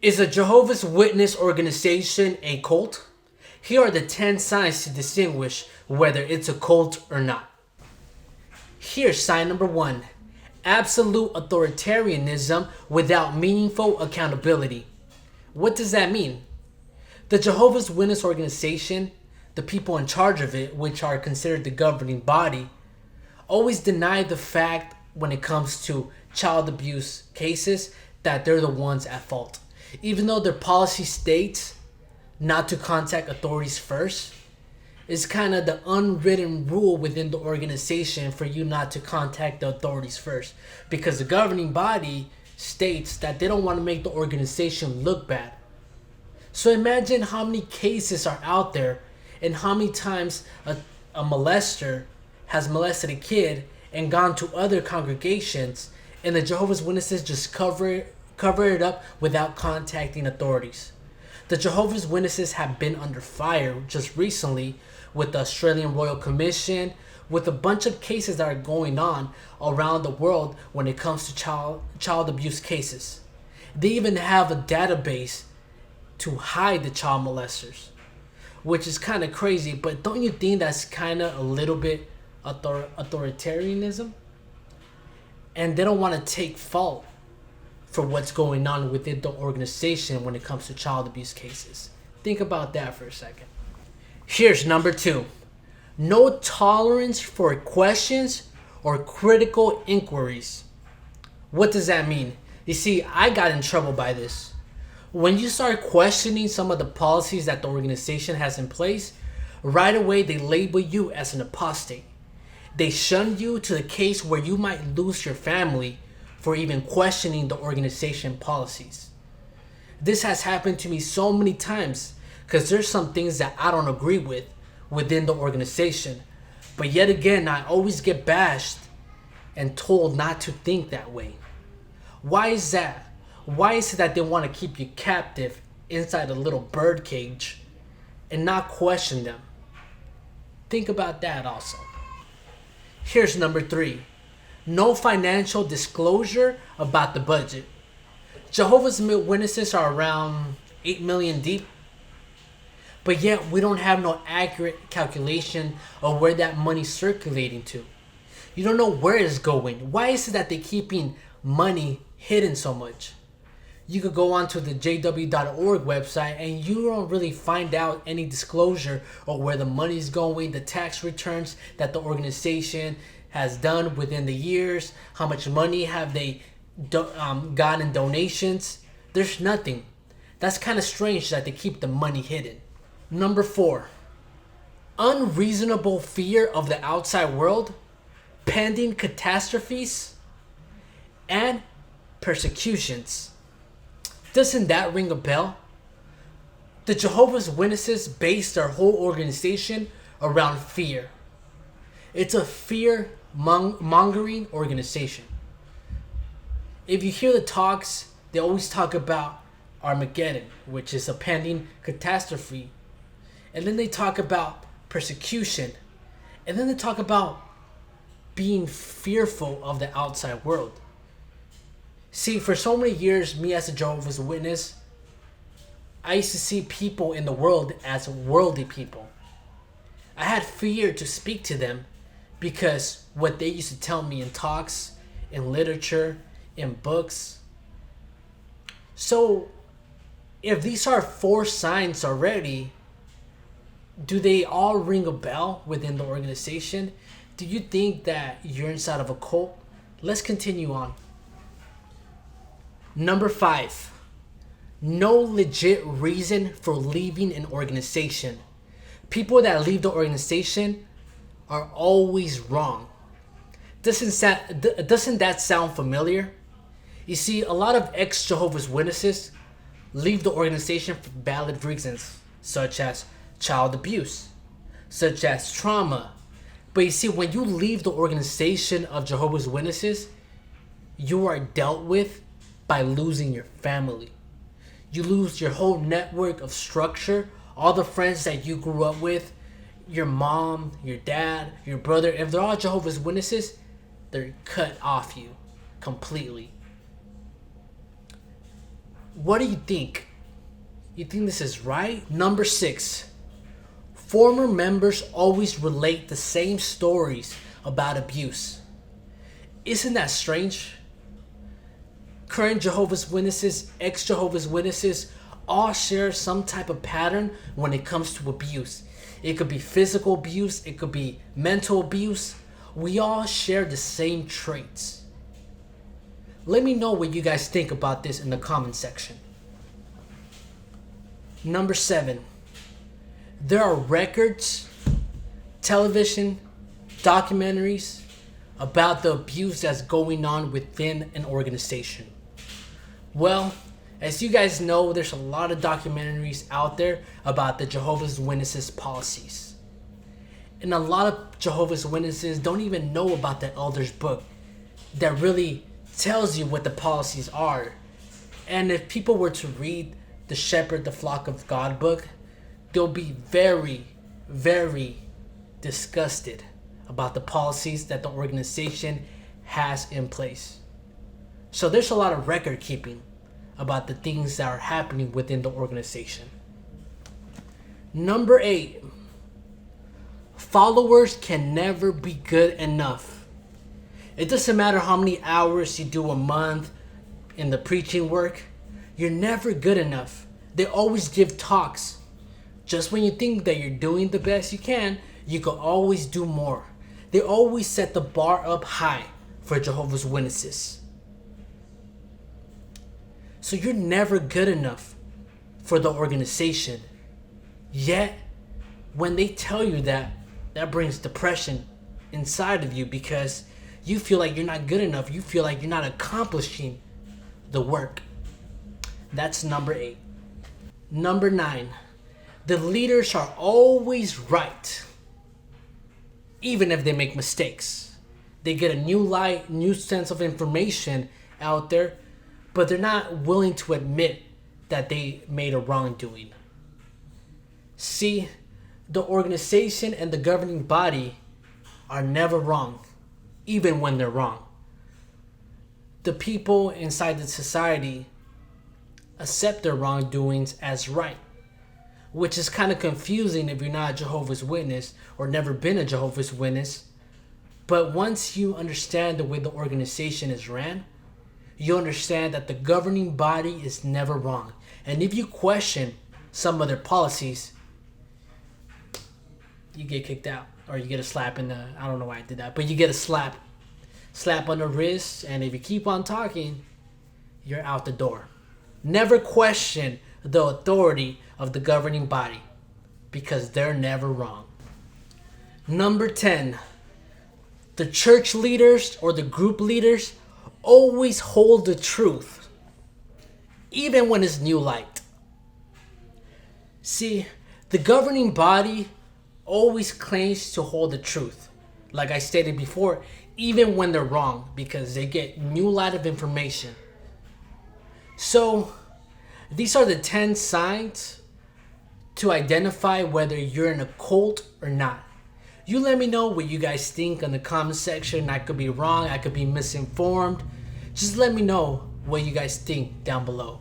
Is a Jehovah's Witness organization a cult? Here are the 10 signs to distinguish whether it's a cult or not. Here's sign number 1: absolute authoritarianism without meaningful accountability. What does that mean? The Jehovah's Witness organization, the people in charge of it, which are considered the governing body, always deny the fact when it comes to child abuse cases that they're the ones at fault. Even though their policy states not to contact authorities first, it's kind of the unwritten rule within the organization for you not to contact the authorities first, because the governing body states that they don't want to make the organization look bad. So imagine how many cases are out there and how many times a molester has molested a kid and gone to other congregations, and the Jehovah's Witnesses just cover it up without contacting authorities. The Jehovah's Witnesses have been under fire just recently with the Australian Royal Commission, with a bunch of cases that are going on around the world when it comes to child abuse cases. They even have a database to hide the child molesters, which is kind of crazy, but don't you think that's kind of a little bit authoritarianism? And they don't want to take fault for what's going on within the organization when it comes to child abuse cases. Think about that for a second. Here's number 2: no tolerance for questions or critical inquiries. What does that mean? You see, I got in trouble by this. When you start questioning some of the policies that the organization has in place, right away they label you as an apostate. They shun you to the case where you might lose your family for even questioning the organization policies. This has happened to me so many times because there's some things that I don't agree with within the organization. But yet again, I always get bashed and told not to think that way. Why is that? Why is it that they want to keep you captive inside a little bird cage and not question them? Think about that also. Here's number 3: no financial disclosure about the budget. Jehovah's Witnesses are around 8 million deep, but yet we don't have no accurate calculation of where that money's circulating to. You don't know where it's going. Why is it that they're keeping money hidden so much? You could go onto the jw.org website and you don't really find out any disclosure of where the money's going, the tax returns that the organization has done within the years, how much money have they gotten in donations. There's nothing. That's kind of strange that they keep the money hidden. Number 4: unreasonable fear of the outside world, pending catastrophes, and persecutions. Doesn't that ring a bell? The Jehovah's Witnesses base their whole organization around fear. It's a fear-mongering organization. If you hear the talks, they always talk about Armageddon, which is a pending catastrophe. And then they talk about persecution. And then they talk about being fearful of the outside world. See, for so many years, me as a Jehovah's Witness, I used to see people in the world as worldly people. I had fear to speak to them because what they used to tell me in talks, in literature, in books. So, if these are 4 signs already, do they all ring a bell within the organization? Do you think that you're inside of a cult? Let's continue on. Number 5: no legit reason for leaving an organization. People that leave the organization are always wrong. Doesn't that sound familiar? You see, a lot of ex-Jehovah's Witnesses leave the organization for valid reasons, such as child abuse, such as trauma. But you see, when you leave the organization of Jehovah's Witnesses, you are dealt with by losing your family. You lose your whole network of structure, all the friends that you grew up with, your mom, your dad, your brother. If they're all Jehovah's Witnesses, they're cut off you completely. What do you think? You think this is right? Number 6. Former members always relate the same stories about abuse. Isn't that strange? Current Jehovah's Witnesses, ex-Jehovah's Witnesses, all share some type of pattern when it comes to abuse. It could be physical abuse, it could be mental abuse. We all share the same traits. Let me know what you guys think about this in the comment section. Number 7. There are records, television, documentaries about the abuse that's going on within an organization. Well, as you guys know, there's a lot of documentaries out there about the Jehovah's Witnesses policies. And a lot of Jehovah's Witnesses don't even know about the Elder's book that really tells you what the policies are. And if people were to read the Shepherd, the Flock of God book, they'll be very, very disgusted about the policies that the organization has in place. So there's a lot of record keeping about the things that are happening within the organization. Number 8. Followers can never be good enough. It doesn't matter how many hours you do a month in the preaching work, you're never good enough. They always give talks. Just when you think that you're doing the best you can always do more. They always set the bar up high for Jehovah's Witnesses. So you're never good enough for the organization. Yet, when they tell you that, that brings depression inside of you because you feel like you're not good enough. You feel like you're not accomplishing the work. That's number 8. Number 9. The leaders are always right, even if they make mistakes. They get a new light, new sense of information out there, but they're not willing to admit that they made a wrongdoing. See, the organization and the governing body are never wrong, even when they're wrong. The people inside the society accept their wrongdoings as right, which is kind of confusing if you're not a Jehovah's Witness or never been a Jehovah's Witness. But once you understand the way the organization is ran, you understand that the governing body is never wrong. And if you question some of their policies, you get kicked out, or you get a slap in the, I don't know why I did that, but you get a slap on the wrist, and if you keep on talking, you're out the door. Never question the authority of the governing body, because they're never wrong. Number 10, the church leaders or the group leaders always hold the truth, even when it's new light. See, the governing body always claims to hold the truth, like I stated before, even when they're wrong, because they get new light of information. So, these are the 10 signs to identify whether you're in a cult or not. You let me know what you guys think in the comment section. I could be wrong, I could be misinformed. Just let me know what you guys think down below.